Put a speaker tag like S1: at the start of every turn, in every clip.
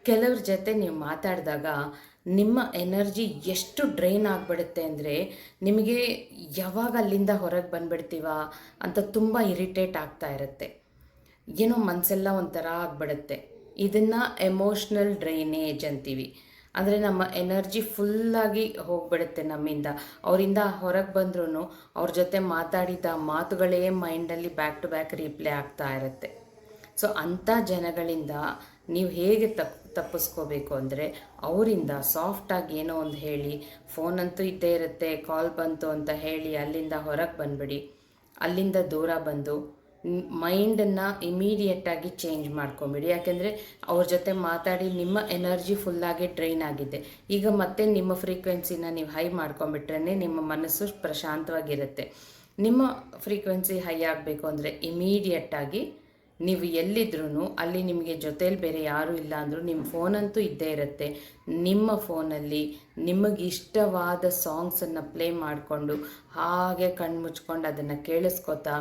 S1: ಕೆಲವ್ರ ಜೊತೆ ನೀವು ಮಾತಾಡಿದಾಗ ನಿಮ್ಮ ಎನರ್ಜಿ ಎಷ್ಟು ಡ್ರೈನ್ ಆಗಿಬಿಡುತ್ತೆ ಅಂದರೆ ನಿಮಗೆ ಯಾವಾಗ ಅಲ್ಲಿಂದ ಹೊರಗೆ ಬಂದುಬಿಡ್ತೀವ ಅಂತ ತುಂಬ ಇರಿಟೇಟ್ ಆಗ್ತಾ ಇರುತ್ತೆ. ಏನೋ ಮನಸ್ಸೆಲ್ಲ ಒಂಥರ ಆಗಿಬಿಡುತ್ತೆ. ಇದನ್ನು ಎಮೋಷ್ನಲ್ ಡ್ರೈನೇಜ್ ಅಂತೀವಿ. ಅಂದರೆ ನಮ್ಮ ಎನರ್ಜಿ ಫುಲ್ಲಾಗಿ ಹೋಗಿಬಿಡುತ್ತೆ ನಮ್ಮಿಂದ. ಅವರಿಂದ ಹೊರಗೆ ಬಂದ್ರೂ ಅವ್ರ ಜೊತೆ ಮಾತಾಡಿದ ಮಾತುಗಳೇ ಮೈಂಡಲ್ಲಿ ಬ್ಯಾಕ್ ಟು ಬ್ಯಾಕ್ ರೀಪ್ಲೇ ಆಗ್ತಾ ಇರುತ್ತೆ. ಸೊ ಅಂಥ ಜನಗಳಿಂದ ನೀವು ಹೇಗೆ ತಪ್ಪಿಸ್ಕೋಬೇಕು ಅಂದರೆ, ಅವರಿಂದ ಸಾಫ್ಟಾಗಿ ಏನೋ ಒಂದು ಹೇಳಿ, ಫೋನಂತೂ ಇದ್ದೇ ಇರುತ್ತೆ, ಕಾಲ್ ಬಂತು ಅಂತ ಹೇಳಿ ಅಲ್ಲಿಂದ ಹೊರಗೆ ಬಂದುಬಿಡಿ. ಅಲ್ಲಿಂದ ದೂರ ಬಂದು ಮೈಂಡನ್ನು ಇಮಿಡಿಯೇಟಾಗಿ ಚೇಂಜ್ ಮಾಡ್ಕೊಂಬಿಡಿ. ಯಾಕೆಂದರೆ ಅವ್ರ ಜೊತೆ ಮಾತಾಡಿ ನಿಮ್ಮ ಎನರ್ಜಿ ಫುಲ್ಲಾಗಿ ಡ್ರೈನ್ ಆಗಿದೆ. ಈಗ ಮತ್ತೆ ನಿಮ್ಮ ಫ್ರೀಕ್ವೆನ್ಸಿನ ನೀವು ಹೈ ಮಾಡ್ಕೊಂಬಿಟ್ರೆ ನಿಮ್ಮ ಮನಸ್ಸು ಪ್ರಶಾಂತವಾಗಿರುತ್ತೆ. ನಿಮ್ಮ ಫ್ರೀಕ್ವೆನ್ಸಿ ಹೈ ಆಗಬೇಕು ಅಂದರೆ ಇಮಿಡಿಯೇಟಾಗಿ ನೀವು ಎಲ್ಲಿದ್ರೂ ಅಲ್ಲಿ ನಿಮಗೆ ಜೊತೇಲಿ ಬೇರೆ ಯಾರೂ ಇಲ್ಲ ಅಂದರೂ ನಿಮ್ಮ ಫೋನಂತೂ ಇದ್ದೇ ಇರುತ್ತೆ. ನಿಮ್ಮ ಫೋನಲ್ಲಿ ನಿಮಗಿಷ್ಟವಾದ ಸಾಂಗ್ಸನ್ನು ಪ್ಲೇ ಮಾಡಿಕೊಂಡು ಹಾಗೆ ಕಣ್ಣು ಮುಚ್ಕೊಂಡು ಅದನ್ನು ಕೇಳಿಸ್ಕೊತಾ,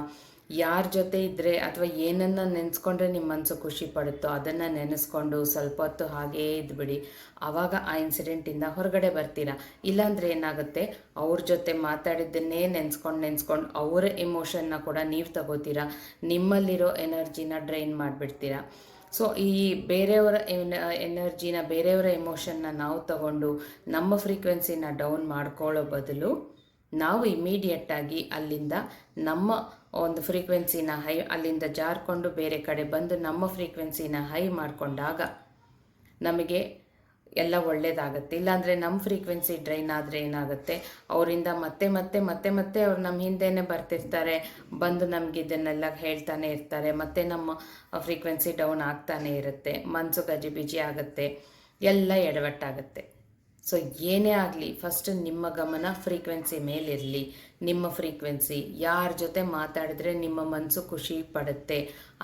S1: ಯಾರ ಜೊತೆ ಇದ್ದರೆ ಅಥವಾ ಏನನ್ನು ನೆನೆಸ್ಕೊಂಡ್ರೆ ನಿಮ್ಮ ಮನಸ್ಸು ಖುಷಿ ಪಡುತ್ತೋ ಅದನ್ನು ನೆನೆಸ್ಕೊಂಡು ಸ್ವಲ್ಪ ಹೊತ್ತು ಹಾಗೇ ಇದ್ಬಿಡಿ. ಆವಾಗ ಆ ಇನ್ಸಿಡೆಂಟಿಂದ ಹೊರಗಡೆ ಬರ್ತೀರಾ. ಇಲ್ಲಾಂದರೆ ಏನಾಗುತ್ತೆ, ಅವ್ರ ಜೊತೆ ಮಾತಾಡಿದ್ದನ್ನೇ ನೆನೆಸ್ಕೊಂಡು ಅವರ ಎಮೋಷನ್ನ ಕೂಡ ನೀವು ತಗೋತೀರಾ. ನಿಮ್ಮಲ್ಲಿರೋ ಎನರ್ಜಿನ ಡ್ರೈನ್ ಮಾಡಿಬಿಡ್ತೀರಾ. ಸೊ ಈ ಬೇರೆಯವರ ಎನರ್ಜಿನ, ಬೇರೆಯವರ ಎಮೋಷನ್ನ ನಾವು ತಗೊಂಡು ನಮ್ಮ ಫ್ರೀಕ್ವೆನ್ಸಿನ ಡೌನ್ ಮಾಡ್ಕೊಳ್ಳೋ ಬದಲು ನಾವು ಇಮಿಡಿಯೇಟಾಗಿ ಅಲ್ಲಿಂದ ನಮ್ಮ ಒಂದು ಫ್ರೀಕ್ವೆನ್ಸಿನ ಹೈ, ಅಲ್ಲಿಂದ ಜಾರ್ಕೊಂಡು ಬೇರೆ ಕಡೆ ಬಂದು ನಮ್ಮ ಫ್ರೀಕ್ವೆನ್ಸಿನ ಹೈ ಮಾಡಿಕೊಂಡಾಗ ನಮಗೆ ಎಲ್ಲ ಒಳ್ಳೆಯದಾಗುತ್ತೆ. ಇಲ್ಲಾಂದರೆ ನಮ್ಮ ಫ್ರೀಕ್ವೆನ್ಸಿ ಡ್ರೈನ್ ಆದರೆ ಏನಾಗುತ್ತೆ, ಅವರಿಂದ ಮತ್ತೆ ಮತ್ತೆ ಮತ್ತೆ ಮತ್ತೆ ಅವ್ರು ನಮ್ಮ ಹಿಂದೆನೇ ಬರ್ತಿರ್ತಾರೆ, ಬಂದು ನಮಗೆ ಇದನ್ನೆಲ್ಲ ಹೇಳ್ತಾನೆ ಇರ್ತಾರೆ. ಮತ್ತು ನಮ್ಮ ಫ್ರೀಕ್ವೆನ್ಸಿ ಡೌನ್ ಆಗ್ತಾನೆ ಇರುತ್ತೆ, ಮನಸ್ಸು ಗಜಿಬಿಜಿ ಆಗುತ್ತೆ, ಎಲ್ಲ ಎಡವಟ್ಟಾಗುತ್ತೆ. ಸೊ ಏನೇ ಆಗಲಿ, ಫಸ್ಟ್ ನಿಮ್ಮ ಗಮನ ಫ್ರೀಕ್ವೆನ್ಸಿ ಮೇಲಿರಲಿ. ನಿಮ್ಮ ಫ್ರೀಕ್ವೆನ್ಸಿ ಯಾರ ಜೊತೆ ಮಾತಾಡಿದ್ರೆ ನಿಮ್ಮ ಮನಸ್ಸು ಖುಷಿ ಪಡುತ್ತೆ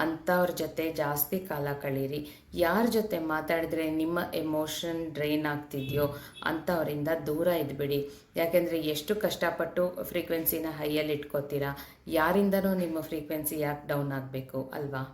S1: ಅಂಥವ್ರ ಜೊತೆ ಜಾಸ್ತಿ ಕಾಲ ಕಳೀರಿ. ಯಾರ ಜೊತೆ ಮಾತಾಡಿದ್ರೆ ನಿಮ್ಮ ಎಮೋಷನ್ ಡ್ರೈನ್ ಆಗ್ತಿದೆಯೋ ಅಂಥವರಿಂದ ದೂರ ಇದ್ಬಿಡಿ. ಯಾಕೆಂದರೆ ಎಷ್ಟು ಕಷ್ಟಪಟ್ಟು ಫ್ರೀಕ್ವೆನ್ಸಿನ ಹೈಯಲ್ಲಿ ಇಟ್ಕೋತೀರಾ, ಯಾರಿಂದನೂ ನಿಮ್ಮ ಫ್ರೀಕ್ವೆನ್ಸಿ ಯಾಕೆ ಡೌನ್ ಆಗಬೇಕು ಅಲ್ವಾ?